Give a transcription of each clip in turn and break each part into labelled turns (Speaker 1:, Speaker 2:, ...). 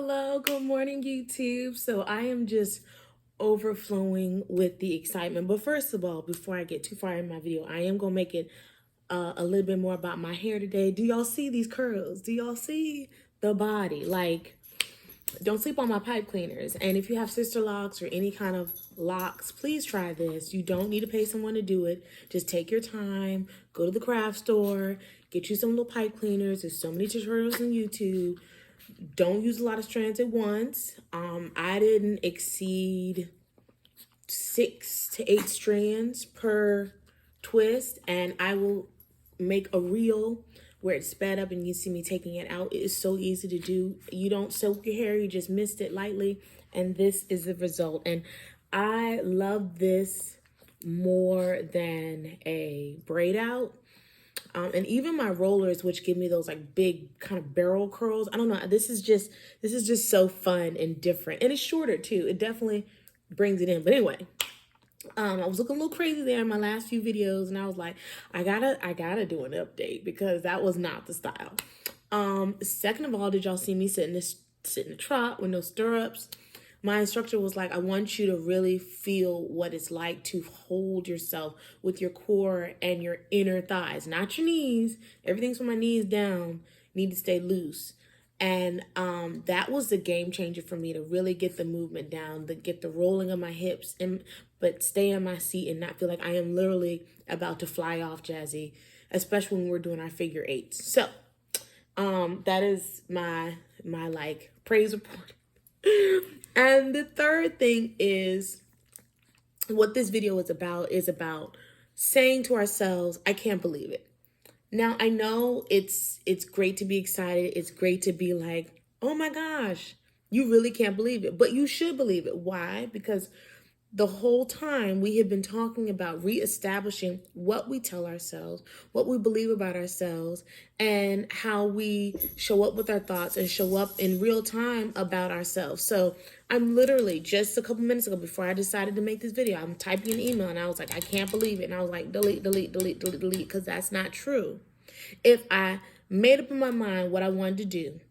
Speaker 1: Hello, good morning, YouTube. So I am just overflowing with the excitement. But first of all, before I get too far in my video, I am going to make it a little bit more about my hair today. Do y'all see these curls? Do y'all see the body? Like, don't sleep on my pipe cleaners. And if you have sister locks or any kind of locks, please try this. You don't need to pay someone to do it. Just take your time, go to the craft store, get you some little pipe cleaners. There's so many tutorials on YouTube. Don't use a lot of strands at once. I didn't exceed 6 to 8 strands per twist, and I will make a reel where it's sped up and you see me taking it out. It is so easy to do. You don't soak your hair, you just mist it lightly, and this is the result. And I love this more than a braid out. And even my rollers, which give me those like big kind of barrel curls. I don't know. This is just so fun and different. And it's shorter too. It definitely brings it in. But anyway, I was looking a little crazy there in my last few videos, and I was like, I gotta do an update because that was not the style. Second of all, did y'all see me sit in a trot with no stirrups? My instructor was like, I want you to really feel what it's like to hold yourself with your core and your inner thighs, not your knees. Everything's from my knees down, need to stay loose. And that was the game changer for me, to really get the movement down, to get the rolling of my hips, but stay in my seat and not feel like I am literally about to fly off, Jazzy, especially when we're doing our figure eights. So that is my like praise report. And the third thing is, what this video is about saying to ourselves, I can't believe it. Now, I know it's great to be excited. It's great to be like, oh my gosh, you really can't believe it. But you should believe it. Why? Because the whole time we have been talking about reestablishing what we tell ourselves, what we believe about ourselves, and how we show up with our thoughts and show up in real time about ourselves. So I'm literally just a couple minutes ago, before I decided to make this video, I'm typing an email and I was like, I can't believe it. And I was like, delete, because that's not true. If I made up in my mind what I wanted to do,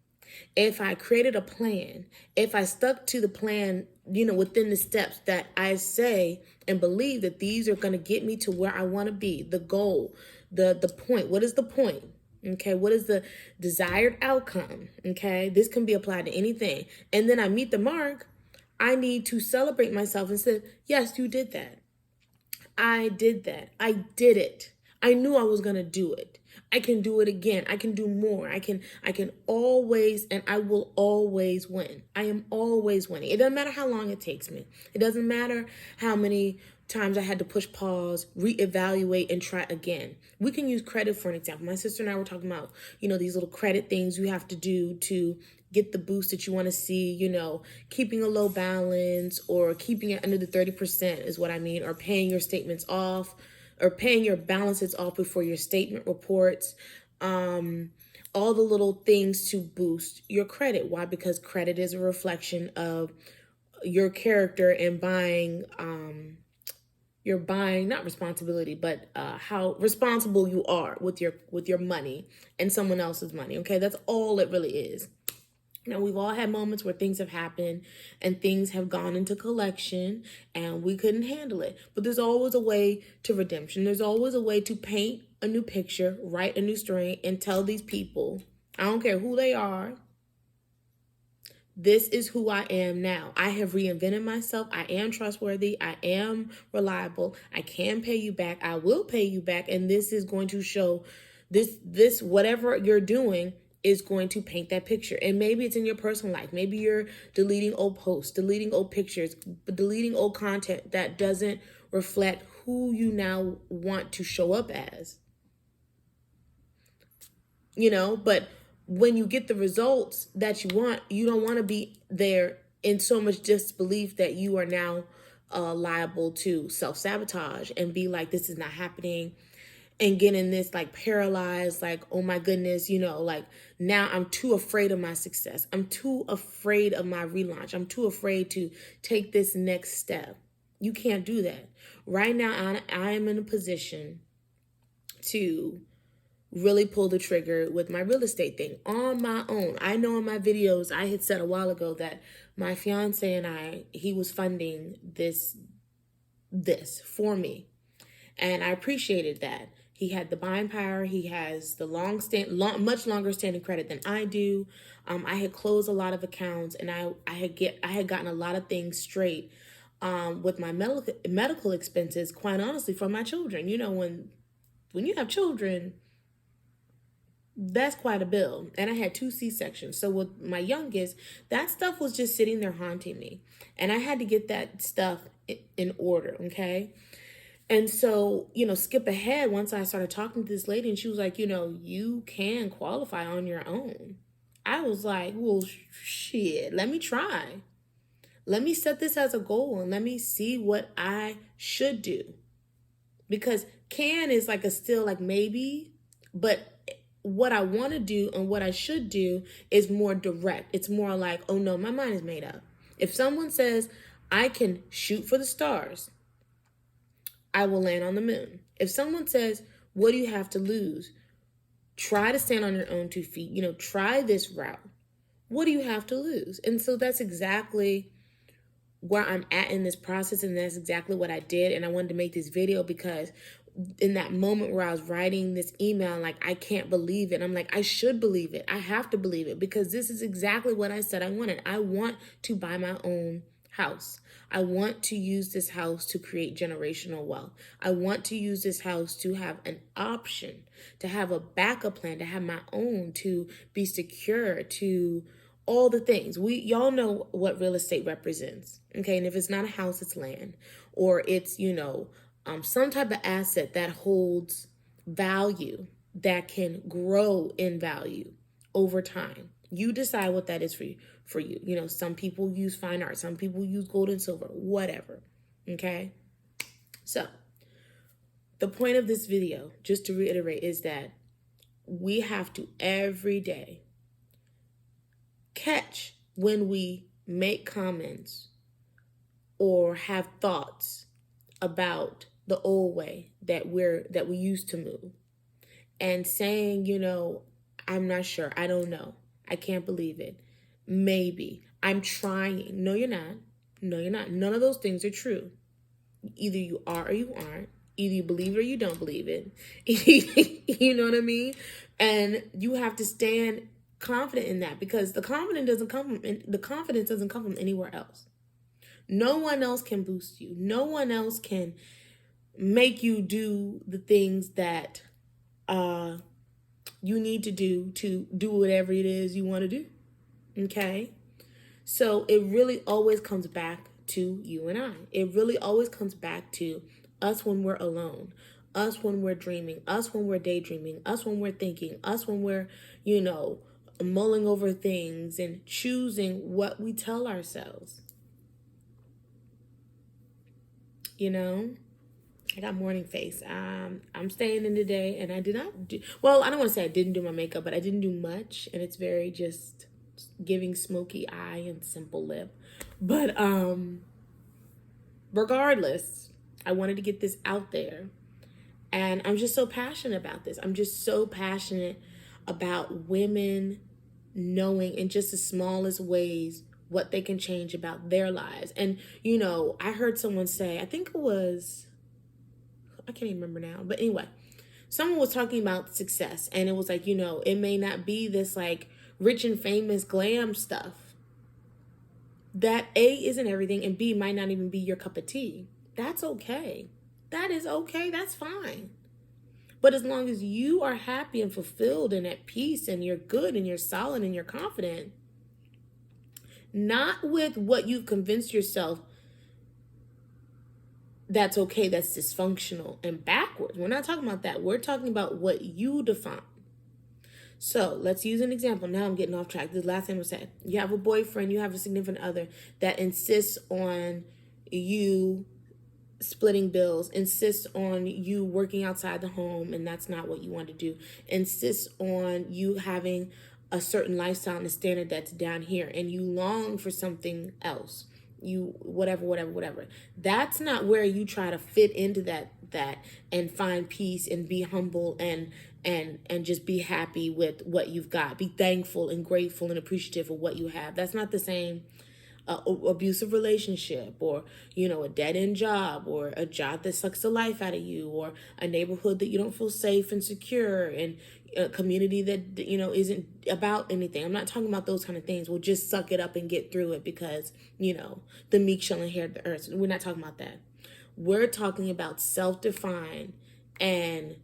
Speaker 1: if I created a plan, if I stuck to the plan, within the steps that I say and believe that these are going to get me to where I want to be, the goal, the point. What is the point? Okay, what is the desired outcome? Okay, this can be applied to anything. And then I meet the mark. I need to celebrate myself and say, yes, you did that. I did that. I did it. I knew I was going to do it. I can do it again. I can do more. I can always, and I will always win. I am always winning. It doesn't matter how long it takes me. It doesn't matter how many times I had to push pause, reevaluate, and try again. We can use credit for an example. My sister and I were talking about, these little credit things you have to do to get the boost that you want to see, keeping a low balance or keeping it under the 30% is what I mean, or paying your statements off, or paying your balances off before your statement reports, all the little things to boost your credit. Why? Because credit is a reflection of your character and you're buying not responsibility, but how responsible you are with your money and someone else's money. Okay, that's all it really is. Now, we've all had moments where things have happened and things have gone into collection and we couldn't handle it. But there's always a way to redemption. There's always a way to paint a new picture, write a new story, and tell these people, I don't care who they are, this is who I am now. I have reinvented myself. I am trustworthy. I am reliable. I can pay you back. I will pay you back. And this is going to show this whatever you're doing is going to paint that picture. And maybe it's in your personal life. Maybe you're deleting old posts, deleting old pictures, deleting old content that doesn't reflect who you now want to show up as. But when you get the results that you want, you don't want to be there in so much disbelief that you are now liable to self-sabotage and be like, this is not happening. And get in this like paralyzed, like, oh my goodness, like now I'm too afraid of my success. I'm too afraid of my relaunch. I'm too afraid to take this next step. You can't do that. Right now, I am in a position to really pull the trigger with my real estate thing on my own. I know in my videos I had said a while ago that my fiance and he was funding this for me. And I appreciated that. He had the buying power. He has the much longer standing credit than I do. I had closed a lot of accounts, and I had gotten a lot of things straight with my medical expenses. Quite honestly, for my children, when you have children, that's quite a bill. And I had 2 C-sections. So with my youngest, that stuff was just sitting there haunting me, and I had to get that stuff in order. Okay. And so, skip ahead, once I started talking to this lady, and she was like, you can qualify on your own. I was like, well, shit, let me try. Let me set this as a goal and let me see what I should do. Because can is like a still like maybe, but what I want to do and what I should do is more direct. It's more like, oh no, my mind is made up. If someone says I can shoot for the stars, I will land on the moon. If someone says, what do you have to lose? Try to stand on your own 2 feet. Try this route. What do you have to lose? And so that's exactly where I'm at in this process. And that's exactly what I did. And I wanted to make this video because in that moment where I was writing this email, like, I can't believe it. I'm like, I should believe it. I have to believe it because this is exactly what I said I wanted. I want to buy my own house. I want to use this house to create generational wealth. I want to use this house to have an option, to have a backup plan, to have my own, to be secure, to all the things. Y'all know what real estate represents. Okay. And if it's not a house, it's land, or it's, some type of asset that holds value, that can grow in value over time. You decide what that is for you. Some people use fine art, some people use gold and silver, whatever. Okay. So the point of this video, just to reiterate, is that we have to every day catch when we make comments or have thoughts about the old way that we used to move, and saying, I'm not sure, I don't know, I can't believe it, maybe, I'm trying. No, you're not. No, you're not. None of those things are true. Either you are or you aren't. Either you believe it or you don't believe it. You know what I mean? And you have to stand confident in that, because the confidence doesn't come from anywhere else. No one else can boost you. No one else can make you do the things that you need to do whatever it is you want to do. Okay? So it really always comes back to you and I. It really always comes back to us when we're alone, us when we're dreaming, us when we're daydreaming, us when we're thinking, us when we're, mulling over things and choosing what we tell ourselves. I got morning face. I'm staying in today, and I did not do, well, I don't want to say I didn't do my makeup, but I didn't do much, and it's very just giving smoky eye and simple lip. But regardless, I wanted to get this out there, and I'm just so passionate about this. I'm just so passionate about women knowing in just the smallest ways what they can change about their lives. And, I heard someone say, I think it was, I can't even remember now, but anyway, someone was talking about success, and it was like, it may not be this like rich and famous glam stuff. That A, isn't everything, and B, might not even be your cup of tea. That's okay. That is okay. That's fine. But as long as you are happy and fulfilled and at peace, and you're good and you're solid and you're confident, not with what you've convinced yourself that's okay, that's dysfunctional and backwards. We're not talking about that. We're talking about what you define. So let's use an example. Now I'm getting off track. This last thing was said. You have a boyfriend, you have a significant other that insists on you splitting bills, insists on you working outside the home, and that's not what you want to do, insists on you having a certain lifestyle and a standard that's down here, and you long for something else, you whatever. That's not where you try to fit into that and find peace and be humble and just be happy with what you've got. Be thankful and grateful and appreciative of what you have. That's not the same abusive relationship, or a dead-end job, or a job that sucks the life out of you, or a neighborhood that you don't feel safe and secure, and a community that isn't about anything. I'm not talking about those kind of things. We'll just suck it up and get through it because the meek shall inherit the earth. We're not talking about that. We're talking about self-defined and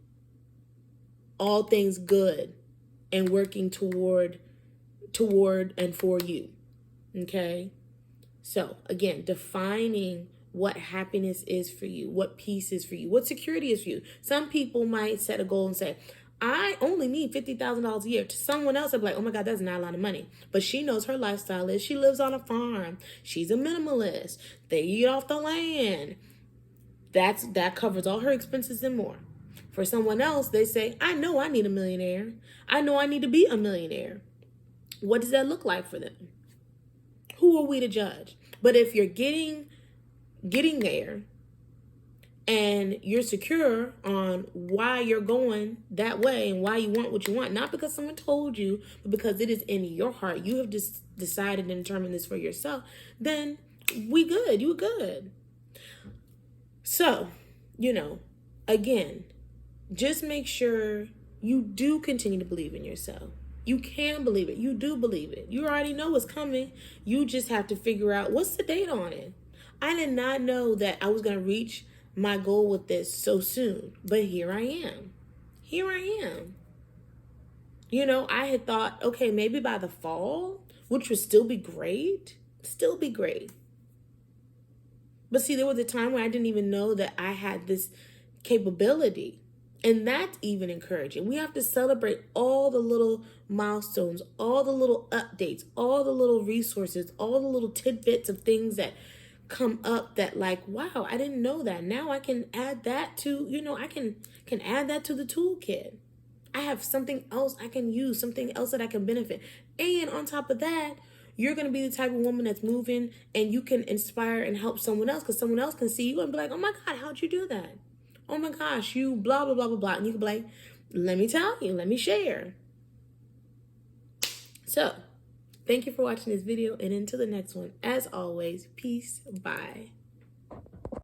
Speaker 1: all things good and working toward and for you. Okay? So, again, defining what happiness is for you, what peace is for you, what security is for you. Some people might set a goal and say, I only need $50,000 a year. To someone else, I'd be like, oh my God, that's not a lot of money. But she knows her lifestyle is she lives on a farm. She's a minimalist. They eat off the land. That covers all her expenses and more. For someone else, they say, I know I need a millionaire. I know I need to be a millionaire. What does that look like for them? Who are we to judge? But if you're getting there and you're secure on why you're going that way and why you want what you want, not because someone told you, but because it is in your heart, you have just decided and determined this for yourself, then we good. You good. So, again, just make sure you do continue to believe in yourself. You can believe it. You do believe it. You already know what's coming. You just have to figure out what's the date on it. I did not know that I was going to reach my goal with this so soon, but here I am. I had thought, okay, maybe by the fall, which would still be great. But see, there was a time where I didn't even know that I had this capability. And that's even encouraging. We have to celebrate all the little milestones, all the little updates, all the little resources, all the little tidbits of things that come up that like, wow, I didn't know that. Now I can add that to, I can add that to the toolkit. I have something else I can use, something else that I can benefit. And on top of that, you're going to be the type of woman that's moving and you can inspire and help someone else because someone else can see you and be like, oh my God, how'd you do that? Oh my gosh, you blah, blah, blah, blah, blah. And you can be like, let me tell you, let me share. So, thank you for watching this video. And until the next one, as always, peace, bye.